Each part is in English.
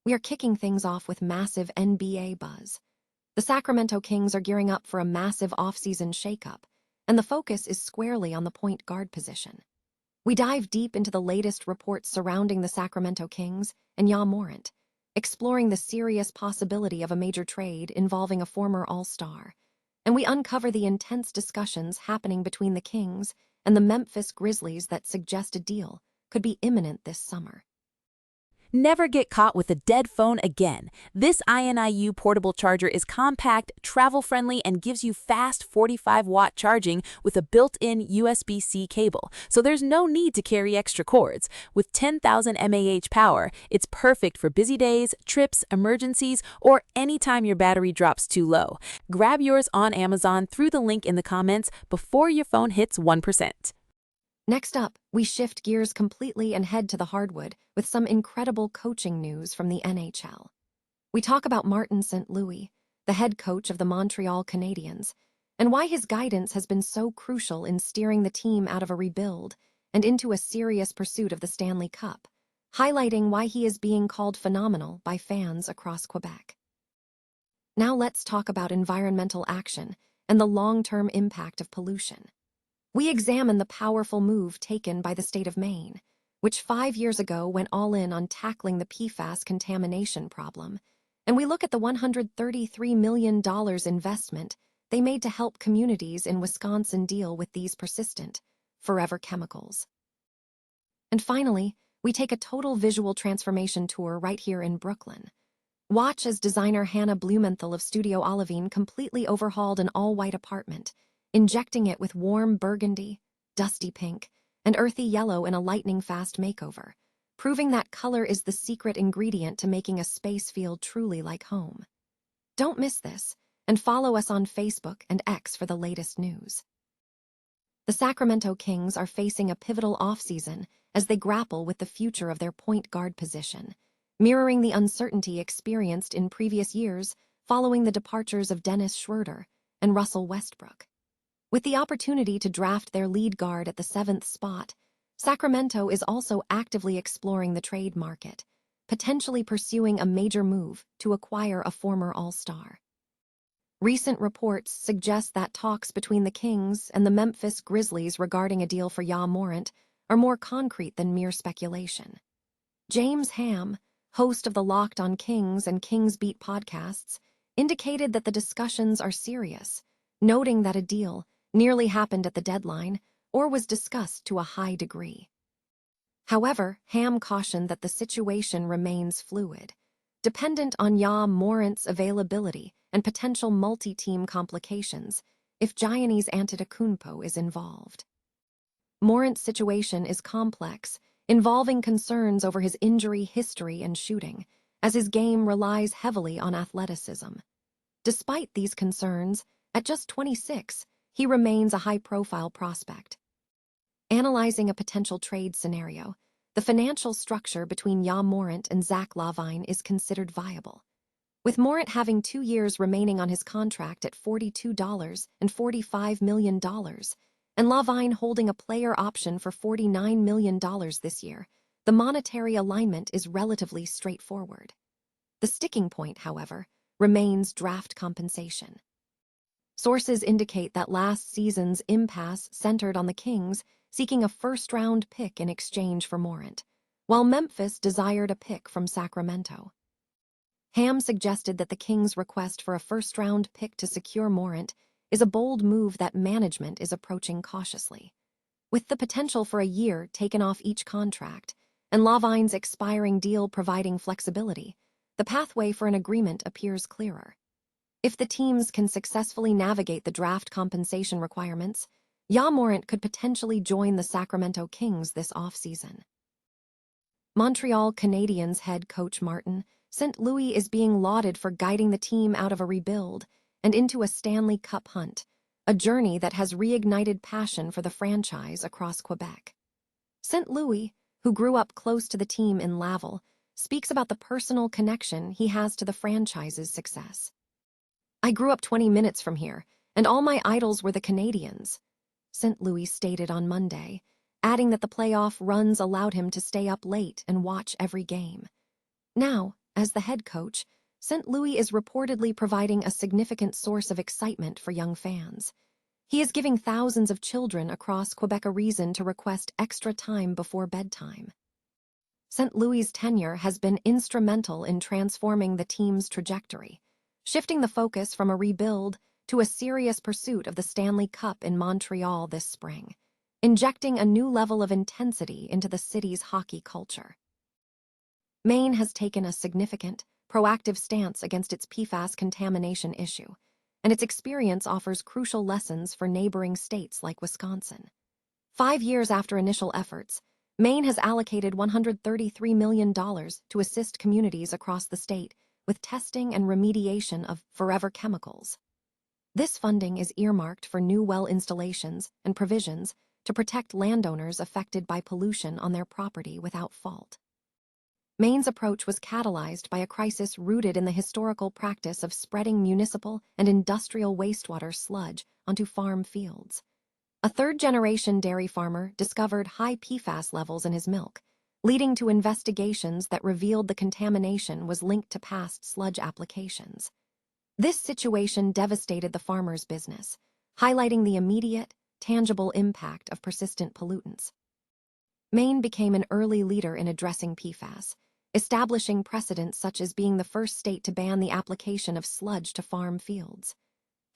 we are kicking things off with massive NBA buzz. The Sacramento Kings are gearing up for a massive offseason shakeup, and the focus is squarely on the point guard position. We dive deep into the latest reports surrounding the Sacramento Kings and Ja Morant, exploring the serious possibility of a major trade involving a former All-Star. And we uncover the intense discussions happening between the Kings and the Memphis Grizzlies that suggest a deal could be imminent this summer. Never get caught with a dead phone again. This INIU portable charger is compact, travel-friendly, and gives you fast 45-watt charging with a built-in USB-C cable, so there's no need to carry extra cords. With 10,000 mAh power, it's perfect for busy days, trips, emergencies, or anytime your battery drops too low. Grab yours on Amazon through the link in the comments before your phone hits 1%. Next up, we shift gears completely and head to the hardwood with some incredible coaching news from the NHL. We talk about Martin St. Louis, the head coach of the Montreal Canadiens, and why his guidance has been so crucial in steering the team out of a rebuild and into a serious pursuit of the Stanley Cup, highlighting why he is being called phenomenal by fans across Quebec. Now let's talk about environmental action and the long-term impact of pollution. We examine the powerful move taken by the state of Maine, which 5 years ago went all in on tackling the PFAS contamination problem, and we look at the $133 million investment they made to help communities in Wisconsin deal with these persistent, forever chemicals. And finally, we take a total visual transformation tour right here in Brooklyn. Watch as designer Hannah Blumenthal of Studio Olivine completely overhauled an all-white apartment, injecting it with warm burgundy, dusty pink, and earthy yellow in a lightning-fast makeover, proving that color is the secret ingredient to making a space feel truly like home. Don't miss this, and follow us on Facebook and X for the latest news. The Sacramento Kings are facing a pivotal offseason as they grapple with the future of their point guard position, mirroring the uncertainty experienced in previous years following the departures of Dennis Schroeder and Russell Westbrook. With the opportunity to draft their lead guard at the 7th spot, Sacramento is also actively exploring the trade market, potentially pursuing a major move to acquire a former All-Star. Recent reports suggest that talks between the Kings and the Memphis Grizzlies regarding a deal for Ja Morant are more concrete than mere speculation. James Ham, host of the Locked on Kings and Kings Beat podcasts, indicated that the discussions are serious, noting that a deal nearly happened at the deadline or was discussed to a high degree. However, Ham cautioned that the situation remains fluid, dependent on Ja Morant's availability and potential multi-team complications if Giannis Antetokounmpo is involved. Morant's situation is complex, involving concerns over his injury history and shooting, as his game relies heavily on athleticism. Despite these concerns, at just 26, he remains a high-profile prospect. Analyzing a potential trade scenario, the financial structure between Ja Morant and Zach LaVine is considered viable, with Morant having 2 years remaining on his contract at $42 and $45 million, and LaVine holding a player option for $49 million this year. The monetary alignment is relatively straightforward. The sticking point, however, remains draft compensation. Sources indicate that last season's impasse centered on the Kings seeking a first-round pick in exchange for Morant, while Memphis desired a pick from Sacramento. Ham suggested that the Kings' request for a first-round pick to secure Morant is a bold move that management is approaching cautiously. With the potential for a year taken off each contract, and LaVine's expiring deal providing flexibility, the pathway for an agreement appears clearer. If the teams can successfully navigate the draft compensation requirements, Ja Morant could potentially join the Sacramento Kings this offseason. Montreal Canadiens head coach Martin St. Louis is being lauded for guiding the team out of a rebuild and into a Stanley Cup hunt, a journey that has reignited passion for the franchise across Quebec. St. Louis, who grew up close to the team in Laval, speaks about the personal connection he has to the franchise's success. "I grew up 20 minutes from here, and all my idols were the Canadiens," St. Louis stated on Monday, adding that the playoff runs allowed him to stay up late and watch every game. Now, as the head coach, St. Louis is reportedly providing a significant source of excitement for young fans. He is giving thousands of children across Quebec a reason to request extra time before bedtime. St. Louis' tenure has been instrumental in transforming the team's trajectory, shifting the focus from a rebuild to a serious pursuit of the Stanley Cup in Montreal this spring, injecting a new level of intensity into the city's hockey culture. Maine has taken a significant, proactive stance against its PFAS contamination issue, and its experience offers crucial lessons for neighboring states like Wisconsin. 5 years after initial efforts, Maine has allocated $133 million to assist communities across the state with testing and remediation of forever chemicals. This funding is earmarked for new well installations and provisions to protect landowners affected by pollution on their property without fault. Maine's approach was catalyzed by a crisis rooted in the historical practice of spreading municipal and industrial wastewater sludge onto farm fields. A third-generation dairy farmer discovered high PFAS levels in his milk, leading to investigations that revealed the contamination was linked to past sludge applications. This situation devastated the farmer's business, highlighting the immediate, tangible impact of persistent pollutants. Maine became an early leader in addressing PFAS, establishing precedents such as being the first state to ban the application of sludge to farm fields.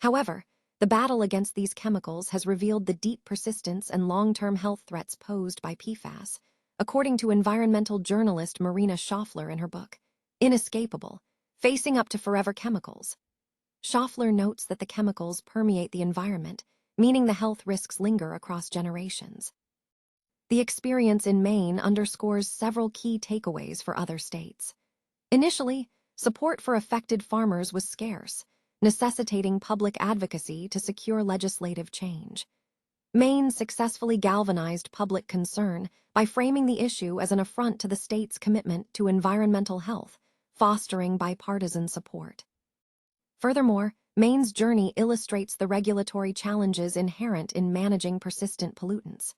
However, the battle against these chemicals has revealed the deep persistence and long-term health threats posed by PFAS, according to environmental journalist Marina Schaffler in her book, Inescapable: Facing Up to Forever Chemicals. Schaffler notes that the chemicals permeate the environment, meaning the health risks linger across generations. The experience in Maine underscores several key takeaways for other states. Initially, support for affected farmers was scarce, necessitating public advocacy to secure legislative change. Maine successfully galvanized public concern by framing the issue as an affront to the state's commitment to environmental health, fostering bipartisan support. Furthermore, Maine's journey illustrates the regulatory challenges inherent in managing persistent pollutants.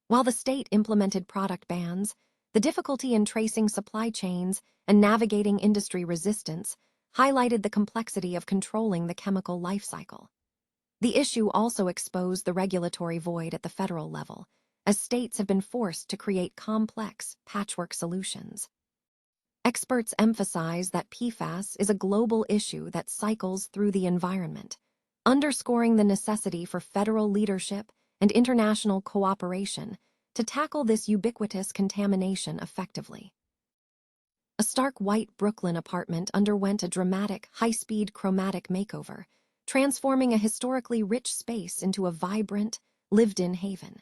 While the state implemented product bans, the difficulty in tracing supply chains and navigating industry resistance highlighted the complexity of controlling the chemical life cycle. The issue also exposed the regulatory void at the federal level, as states have been forced to create complex, patchwork solutions. Experts emphasize that PFAS is a global issue that cycles through the environment, underscoring the necessity for federal leadership and international cooperation to tackle this ubiquitous contamination effectively. A stark white Brooklyn apartment underwent a dramatic, high-speed chromatic makeover, transforming a historically rich space into a vibrant, lived-in haven.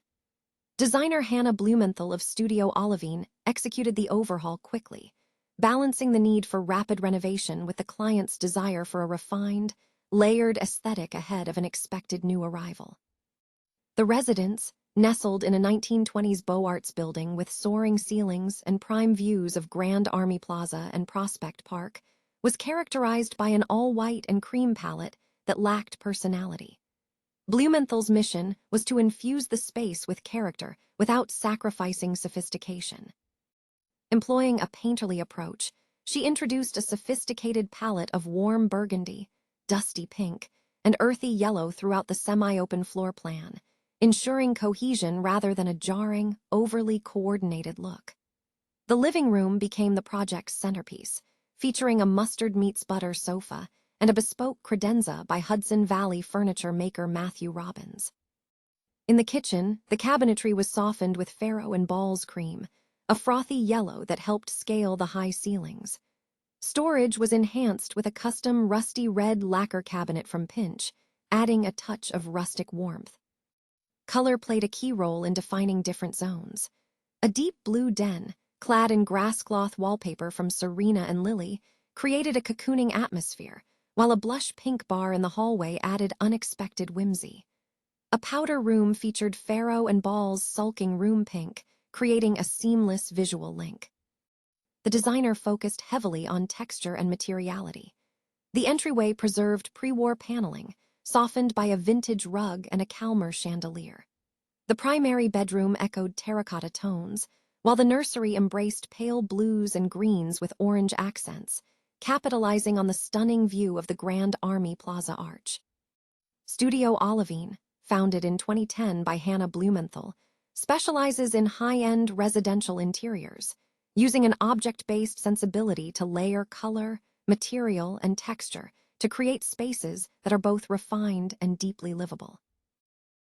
Designer Hannah Blumenthal of Studio Olivine executed the overhaul quickly, balancing the need for rapid renovation with the client's desire for a refined, layered aesthetic ahead of an expected new arrival. The residence, nestled in a 1920s Beaux Arts building with soaring ceilings and prime views of Grand Army Plaza and Prospect Park, was characterized by an all-white and cream palette that lacked personality. Blumenthal's mission was to infuse the space with character without sacrificing sophistication. Employing a painterly approach, she introduced a sophisticated palette of warm burgundy, dusty pink, and earthy yellow throughout the semi-open floor plan, ensuring cohesion rather than a jarring, overly coordinated look. The living room became the project's centerpiece, featuring a mustard meets butter sofa and a bespoke credenza by Hudson Valley furniture maker Matthew Robbins. In the kitchen, the cabinetry was softened with Faro and Ball's cream, a frothy yellow that helped scale the high ceilings. Storage was enhanced with a custom rusty red lacquer cabinet from Pinch, adding a touch of rustic warmth. Color played a key role in defining different zones. A deep blue den, clad in grass-cloth wallpaper from Serena and Lily, created a cocooning atmosphere, while a blush pink bar in the hallway added unexpected whimsy. A powder room featured Faro and Ball's sulking room pink, creating a seamless visual link. The designer focused heavily on texture and materiality. The entryway preserved pre-war paneling, softened by a vintage rug and a Calmer chandelier. The primary bedroom echoed terracotta tones, while the nursery embraced pale blues and greens with orange accents, capitalizing on the stunning view of the Grand Army Plaza Arch. Studio Olivine, founded in 2010 by Hannah Blumenthal, specializes in high-end residential interiors, using an object-based sensibility to layer color, material, and texture to create spaces that are both refined and deeply livable.